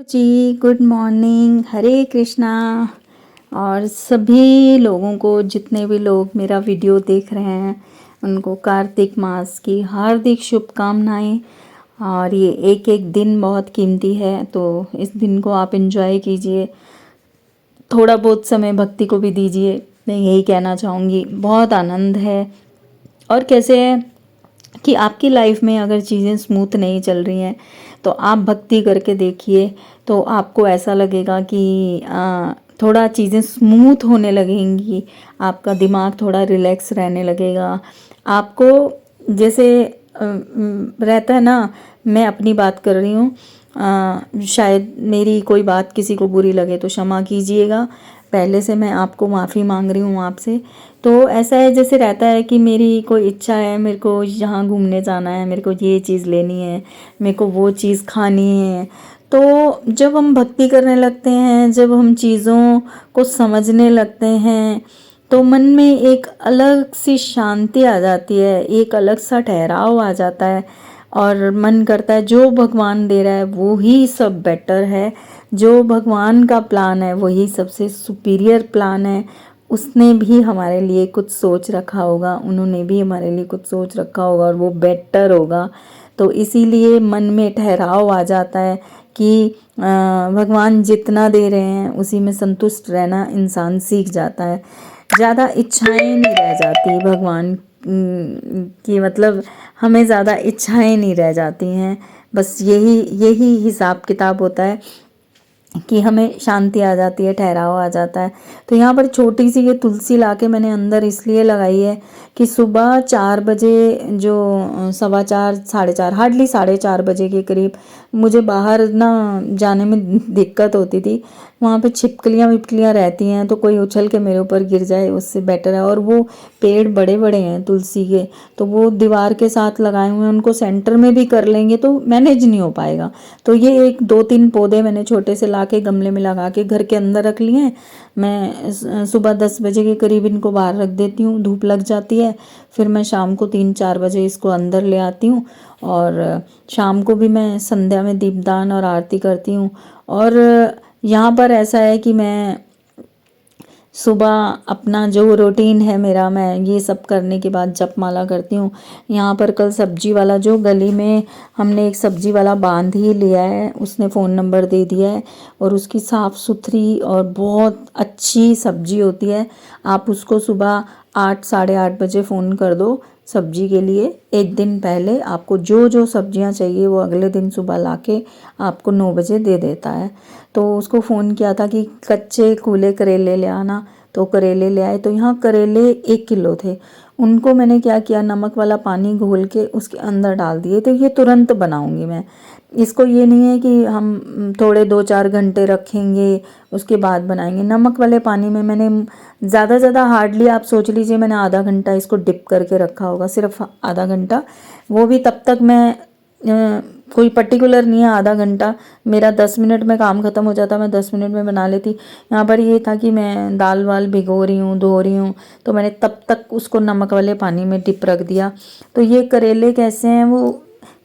जी, good morning, हरे कृष्णा। और सभी लोगों को, जितने भी लोग मेरा वीडियो देख रहे हैं, उनको कार्तिक मास की हार्दिक शुभकामनाएं। और ये एक एक दिन बहुत कीमती है, तो इस दिन को आप एंजॉय कीजिए, थोड़ा बहुत समय भक्ति को भी दीजिए। मैं यही कहना चाहूँगी, बहुत आनंद है। और कैसे है कि आपकी लाइफ में अगर चीज़ें स्मूथ नहीं चल रही हैं तो आप भक्ति करके देखिए, तो आपको ऐसा लगेगा कि थोड़ा चीज़ें स्मूथ होने लगेंगी, आपका दिमाग थोड़ा रिलैक्स रहने लगेगा। आपको जैसे रहता है ना, मैं अपनी बात कर रही हूँ, शायद मेरी कोई बात किसी को बुरी लगे तो क्षमा कीजिएगा, पहले से मैं आपको माफ़ी मांग रही हूँ आपसे। तो ऐसा है, जैसे रहता है कि मेरी कोई इच्छा है, मेरे को यहाँ घूमने जाना है, मेरे को ये चीज़ लेनी है, मेरे को वो चीज़ खानी है। तो जब हम भक्ति करने लगते हैं, जब हम चीज़ों को समझने लगते हैं, तो मन में एक अलग सी शांति आ जाती है, एक अलग सा ठहराव आ जाता है। और मन करता है जो भगवान दे रहा है वो ही सब बेटर है, जो भगवान का प्लान है वही सबसे सुपीरियर प्लान है। उसने भी हमारे लिए कुछ सोच रखा होगा, उन्होंने भी हमारे लिए कुछ सोच रखा होगा और वो बेटर होगा। तो इसीलिए मन में ठहराव आ जाता है कि भगवान जितना दे रहे हैं उसी में संतुष्ट रहना इंसान सीख जाता है। ज़्यादा इच्छाएं नहीं रह जाती भगवान की, मतलब हमें ज़्यादा इच्छाएं नहीं रह जाती हैं। बस यही यही हिसाब किताब होता है कि हमें शांति आ जाती है, ठहराव आ जाता है। तो यहाँ पर छोटी सी ये तुलसी लाके मैंने अंदर इसलिए लगाई है कि सुबह 4 बजे, जो 4:15 4:30, हार्डली 4:30 के करीब मुझे बाहर ना जाने में दिक्कत होती थी। वहाँ पे छिपकलियाँ विपकलियाँ रहती हैं, तो कोई उछल के मेरे ऊपर गिर जाए उससे बेटर है। और वो पेड़ बड़े बड़े हैं तुलसी के, तो वो दीवार के साथ लगाए हुए हैं, उनको सेंटर में भी कर लेंगे तो मैनेज नहीं हो पाएगा। तो ये एक 2-3 पौधे मैंने छोटे से ला के गमले में लगा के घर के अंदर रख लिए हैं। मैं सुबह 10 बजे के करीब इनको बाहर रख देती हूँ, धूप लग जाती है, फिर मैं शाम को 3-4 बजे इसको अंदर ले आती हूँ। और शाम को भी मैं संध्या में दीपदान और आरती करती हूँ। और यहाँ पर ऐसा है कि मैं सुबह अपना जो रूटीन है मेरा, मैं ये सब करने के बाद जप माला करती हूँ। यहाँ पर कल सब्जी वाला, जो गली में हमने एक सब्जी वाला बांध ही लिया है, उसने फ़ोन नंबर दे दिया है और उसकी साफ़ सुथरी और बहुत अच्छी सब्जी होती है। आप उसको सुबह 8 8:30 बजे फ़ोन कर दो सब्जी के लिए, एक दिन पहले आपको जो जो सब्जियां चाहिए वो अगले दिन सुबह लाके आपको 9 बजे दे देता है। तो उसको फ़ोन किया था कि कच्चे कूले करेले ले आना, तो करेले ले आए। तो यहाँ करेले 1 किलो थे, उनको मैंने क्या किया, नमक वाला पानी घोल के उसके अंदर डाल दिए। तो ये तुरंत बनाऊंगी मैं, इसको ये नहीं है कि हम थोड़े 2-4 घंटे रखेंगे उसके बाद बनाएंगे। नमक वाले पानी में मैंने ज़्यादा हार्डली आप सोच लीजिए मैंने आधा घंटा इसको डिप करके रखा होगा, सिर्फ आधा घंटा। वो भी तब तक मैं कोई पर्टिकुलर नहीं है आधा घंटा, मेरा 10 मिनट में काम ख़त्म हो जाता, मैं 10 मिनट में बना लेती। यहाँ पर ये था कि मैं दाल वाल भिगो रही हूँ, धो रही हूँ, तो मैंने तब तक उसको नमक वाले पानी में डिप रख दिया। तो ये करेले कैसे हैं, वो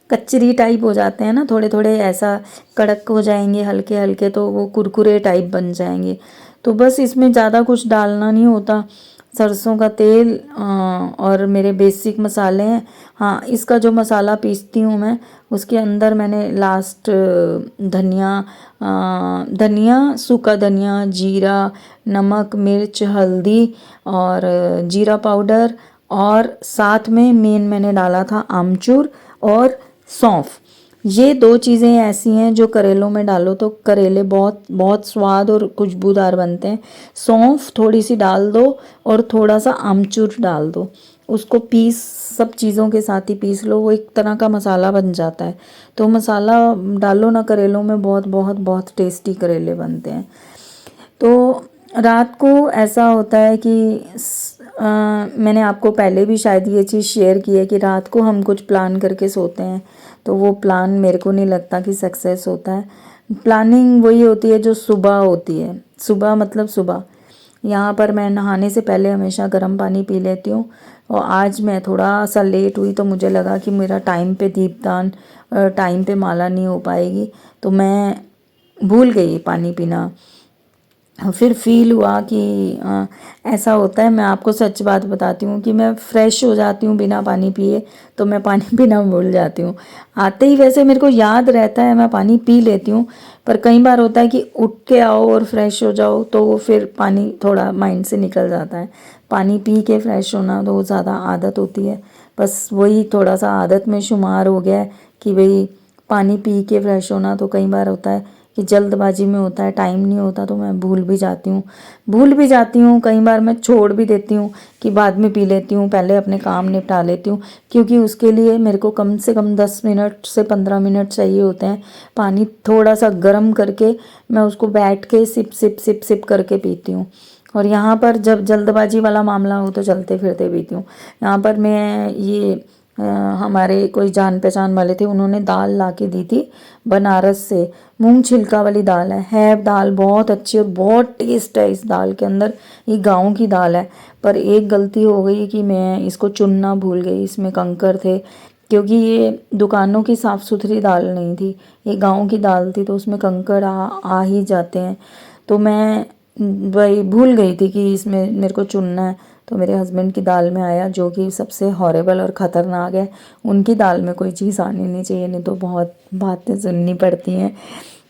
कचरी टाइप हो जाते हैं ना, थोड़े थोड़े ऐसा कड़क हो जाएंगे हल्के हल्के, तो वो कुरकुरे टाइप बन जाएंगे। तो बस इसमें ज़्यादा कुछ डालना नहीं होता, सरसों का तेल और मेरे बेसिक मसाले हैं। हाँ, इसका जो मसाला पीसती हूँ मैं, उसके अंदर मैंने लास्ट धनिया, सूखा धनिया, जीरा, नमक, मिर्च, हल्दी और जीरा पाउडर, और साथ में मेन मैंने डाला था आमचूर और सौंफ। ये 2 चीज़ें ऐसी हैं जो करेलों में डालो तो करेले बहुत बहुत स्वाद और खुशबूदार बनते हैं। सौंफ थोड़ी सी डाल दो और थोड़ा सा आमचूर डाल दो, उसको सब चीज़ों के साथ ही पीस लो, वो एक तरह का मसाला बन जाता है। तो मसाला डालो ना करेलों में, बहुत बहुत बहुत टेस्टी करेले बनते हैं। तो रात को ऐसा होता है कि मैंने आपको पहले भी शायद ये चीज़ शेयर की है कि रात को हम कुछ प्लान करके सोते हैं, तो वो प्लान मेरे को नहीं लगता कि सक्सेस होता है। प्लानिंग वही होती है जो सुबह होती है, सुबह मतलब सुबह। यहाँ पर मैं नहाने से पहले हमेशा गर्म पानी पी लेती हूँ, और आज मैं थोड़ा सा लेट हुई तो मुझे लगा कि मेरा टाइम पे दीपदान, टाइम पे माला नहीं हो पाएगी, तो मैं भूल गई पानी पीना। फिर फील हुआ कि ऐसा होता है। मैं आपको सच बात बताती हूँ कि मैं फ़्रेश हो जाती हूँ बिना पानी पिए, तो मैं पानी पीना भूल जाती हूँ। आते ही वैसे मेरे को याद रहता है, मैं पानी पी लेती हूँ, पर कई बार होता है कि उठ के आओ और फ्रेश हो जाओ तो फिर पानी थोड़ा माइंड से निकल जाता है। पानी पी के फ्रेश होना तो ज़्यादा आदत होती है, बस वही थोड़ा सा आदत में शुमार हो गया है कि भाई पानी पी के फ्रेश होना। तो कई बार होता है कि जल्दबाजी में होता है, टाइम नहीं होता, तो मैं भूल भी जाती हूँ। कई बार मैं छोड़ भी देती हूँ कि बाद में पी लेती हूँ, पहले अपने काम निपटा लेती हूँ, क्योंकि उसके लिए मेरे को कम से कम 10 मिनट से 15 मिनट चाहिए होते हैं। पानी थोड़ा सा गर्म करके मैं उसको बैठ के सिप सिप सिप सिप करके पीती हूँ। और यहाँ पर जब जल्दबाजी वाला मामला हो तो चलते फिरते पीती हूँ। यहाँ पर मैं ये हमारे कोई जान पहचान वाले थे, उन्होंने दाल ला के दी थी बनारस से। मूंग छिलका वाली दाल है दाल बहुत अच्छी और बहुत टेस्ट है इस दाल के अंदर। ये गांव की दाल है, पर एक गलती हो गई कि मैं इसको चुनना भूल गई, इसमें कंकर थे, क्योंकि ये दुकानों की साफ़ सुथरी दाल नहीं थी, ये गांव की दाल थी, तो उसमें कंकर आ ही जाते हैं। तो मैं वही भूल गई थी कि इसमें मेरे को चुनना है। तो मेरे हस्बैंड की दाल में आया, जो कि सबसे हॉरेबल और ख़तरनाक है। उनकी दाल में कोई चीज़ आनी नहीं चाहिए, नहीं तो बहुत बातें सुननी पड़ती हैं।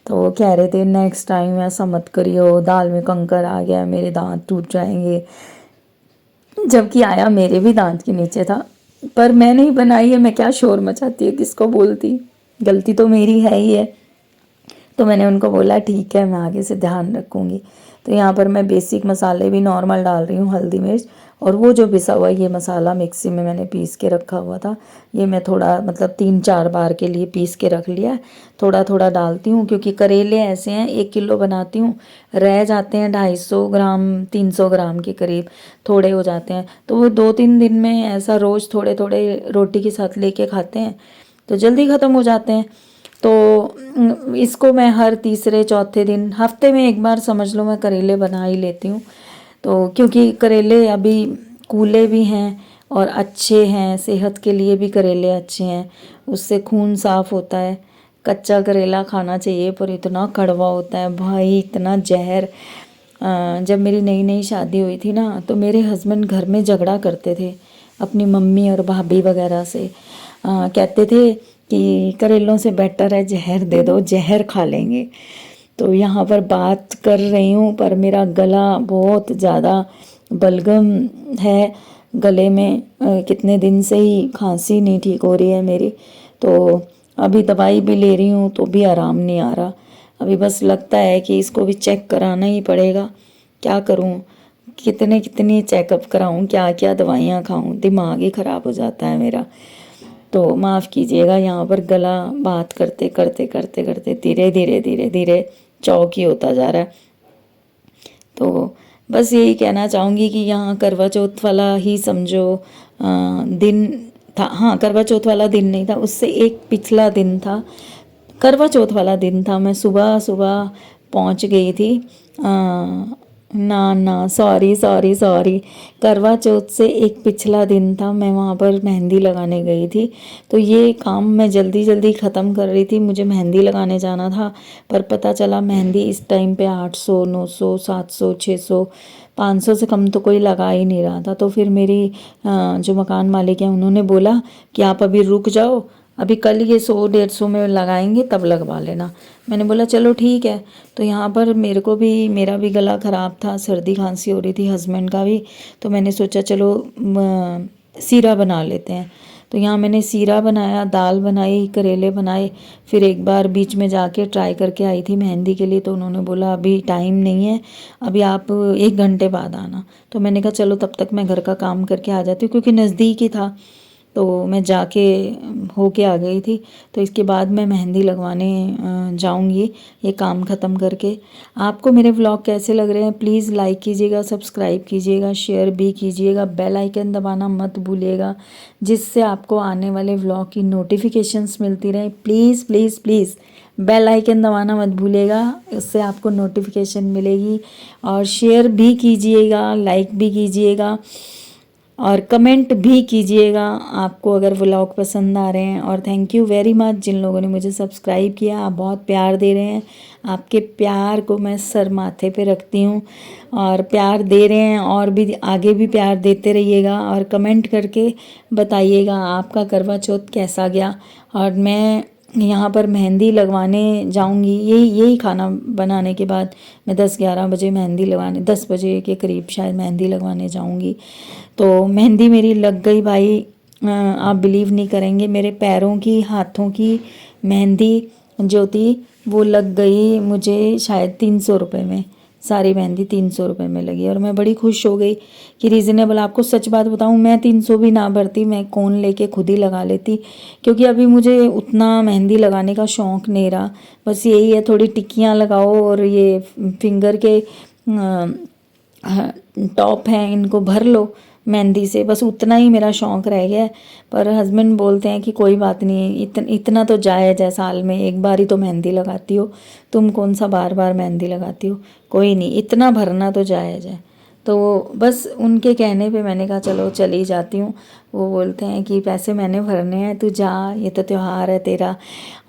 तो वो कह रहे थे नेक्स्ट टाइम ऐसा मत करियो, दाल में कंकर आ गया मेरे दांत टूट जाएंगे। जबकि आया मेरे भी दांत के नीचे था, पर मैं नहीं बनाई है, मैं क्या शोर मचाती है, किसको बोलती, गलती तो मेरी है ही है। तो मैंने उनको बोला ठीक है, मैं आगे से ध्यान रखूँगी। तो यहाँ पर मैं बेसिक मसाले भी नॉर्मल डाल रही हूँ, हल्दी मिर्च, और वो जो पिसा हुआ ये मसाला मिक्सी में मैंने पीस के रखा हुआ था, ये मैं थोड़ा मतलब 3-4 बार के लिए पीस के रख लिया। थोड़ा थोड़ा डालती हूँ, क्योंकि करेले ऐसे हैं 1 किलो बनाती हूँ, रह जाते हैं 250 ग्राम 300 ग्राम के करीब, थोड़े हो जाते हैं। तो वो 2-3 दिन में ऐसा रोज़ थोड़े थोड़े रोटी के साथ लेके खाते हैं तो जल्दी ख़त्म हो जाते हैं। तो इसको मैं हर तीसरे चौथे दिन, हफ्ते में एक बार समझ लो, मैं करेले बना ही लेती हूँ। तो क्योंकि करेले अभी कूले भी हैं और अच्छे हैं, सेहत के लिए भी करेले अच्छे हैं, उससे खून साफ़ होता है। कच्चा करेला खाना चाहिए, पर इतना कड़वा होता है भाई, इतना जहर। जब मेरी नई नई शादी हुई थी ना, तो मेरे हस्बैंड घर में झगड़ा करते थे अपनी मम्मी और भाभी वगैरह से। कहते थे कि करेलों से बेटर है जहर दे दो, जहर खा लेंगे। तो यहाँ पर बात कर रही हूँ, पर मेरा गला बहुत ज़्यादा बलगम है गले में। कितने दिन से ही खांसी नहीं ठीक हो रही है मेरी, तो अभी दवाई भी ले रही हूँ तो भी आराम नहीं आ रहा। अभी बस लगता है कि इसको भी चेक कराना ही पड़ेगा। क्या करूँ, कितने कितनी चेकअप कराऊँ, क्या क्या दवाइयाँ खाऊँ, दिमाग ही ख़राब हो जाता है मेरा। तो माफ़ कीजिएगा, यहाँ पर गला बात करते करते करते करते धीरे धीरे धीरे धीरे चौकी होता जा रहा है। तो बस यही कहना चाहूँगी कि यहाँ करवा चौथ वाला ही समझो दिन था। हाँ, करवा चौथ वाला दिन नहीं था, उससे एक पिछला दिन था, करवा चौथ वाला दिन था। मैं सुबह सुबह पहुँच गई थी। ना सॉरी सॉरी सॉरी, करवा चौथ से एक पिछला दिन था, मैं वहाँ पर मेहंदी लगाने गई थी। तो ये काम मैं जल्दी जल्दी ख़त्म कर रही थी, मुझे मेहंदी लगाने जाना था, पर पता चला मेहंदी इस टाइम पे 800 900 700 600 500 से कम तो कोई लगा ही नहीं रहा था। तो फिर मेरी जो मकान मालिक हैं उन्होंने बोला कि आप अभी रुक जाओ, अभी कल ये 100-150 में लगाएंगे, तब लगवा लेना। मैंने बोला चलो ठीक है। तो यहाँ पर मेरा भी गला ख़राब था, सर्दी खांसी हो रही थी, हस्बैंड का भी। तो मैंने सोचा चलो सीरा बना लेते हैं। तो यहाँ मैंने सीरा बनाया, दाल बनाई, करेले बनाए। फिर एक बार बीच में जाके ट्राई करके आई थी मेहंदी के लिए, तो उन्होंने बोला अभी टाइम नहीं है, अभी आप 1 घंटे बाद आना। तो मैंने कहा चलो तब तक मैं घर का काम करके आ जाती हूँ, क्योंकि नज़दीक ही था, तो मैं जाके होके आ गई थी। तो इसके बाद मैं मेहंदी लगवाने जाऊंगी ये काम ख़त्म करके। आपको मेरे व्लॉग कैसे लग रहे हैं प्लीज़ लाइक कीजिएगा, सब्सक्राइब कीजिएगा, शेयर भी कीजिएगा, बेल आइकन दबाना मत भूलिएगा, जिससे आपको आने वाले व्लॉग की नोटिफिकेशंस मिलती रहें। Please please please bell icon दबाना मत भूलिएगा, उससे आपको नोटिफिकेशन मिलेगी। और शेयर भी कीजिएगा, लाइक भी कीजिएगा। और कमेंट भी कीजिएगा आपको अगर व्लॉग पसंद आ रहे हैं। और थैंक यू वेरी मच जिन लोगों ने मुझे सब्सक्राइब किया, आप बहुत प्यार दे रहे हैं। आपके प्यार को मैं सर माथे पे रखती हूँ और प्यार दे रहे हैं, और भी आगे भी प्यार देते रहिएगा और कमेंट करके बताइएगा आपका करवा चौथ कैसा गया। और मैं यहाँ पर मेहंदी लगवाने जाऊँगी, यही खाना बनाने के बाद मैं 10-11 बजे मेहंदी लगवाने, 10 बजे के करीब शायद मेहंदी लगवाने जाऊँगी। तो मेहंदी मेरी लग गई भाई, आप बिलीव नहीं करेंगे, मेरे पैरों की हाथों की मेहंदी जो थी वो लग गई मुझे शायद 300 रुपये में। सारी मेहंदी 300 रुपये में लगी और मैं बड़ी खुश हो गई कि रीज़नेबल। आपको सच बात बताऊं, मैं 300 भी ना भरती, मैं कोन लेके खुद ही लगा लेती, क्योंकि अभी मुझे उतना मेहंदी लगाने का शौक़ नहीं रहा। बस यही है, थोड़ी टिक्कियाँ लगाओ और ये फिंगर के टॉप हैं इनको भर लो मेहंदी से, बस उतना ही मेरा शौक़ रह गया है। पर हस्बैंड बोलते हैं कि कोई बात नहीं, इतना तो जायज़ है, साल में एक बार ही तो मेहंदी लगाती हो तुम, कौन सा बार बार मेहंदी लगाती हो, कोई नहीं, इतना भरना तो जायज़ है। तो बस उनके कहने पे मैंने कहा चलो चली जाती हूँ। वो बोलते हैं कि पैसे मैंने भरने हैं, तू जा, ये तो त्यौहार है तेरा।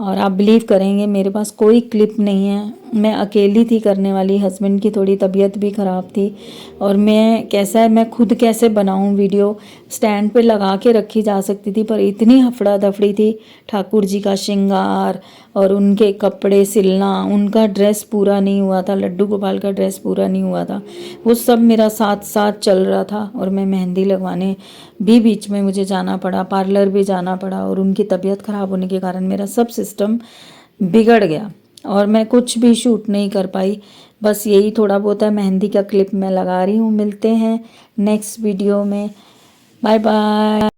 और आप बिलीव करेंगे मेरे पास कोई क्लिप नहीं है, मैं अकेली थी करने वाली, हस्बैंड की थोड़ी तबीयत भी ख़राब थी। और मैं कैसा है, मैं खुद कैसे बनाऊं वीडियो, स्टैंड पे लगा के रखी जा सकती थी, पर इतनी हफड़ा दफड़ी थी। ठाकुर जी का श्रृंगार और उनके कपड़े सिलना, उनका ड्रेस पूरा नहीं हुआ था, लड्डू गोपाल का ड्रेस पूरा नहीं हुआ था, वो सब मेरा साथ साथ चल रहा था। और मैं मेहंदी लगवाने भी बीच में मुझे जाना पड़ा, पार्लर भी जाना पड़ा, और उनकी तबीयत ख़राब होने के कारण मेरा सब सिस्टम बिगड़ गया और मैं कुछ भी शूट नहीं कर पाई। बस यही थोड़ा बहुत है, मेहंदी का क्लिप मैं लगा रही हूँ। मिलते हैं नेक्स्ट वीडियो में, बाय बाय।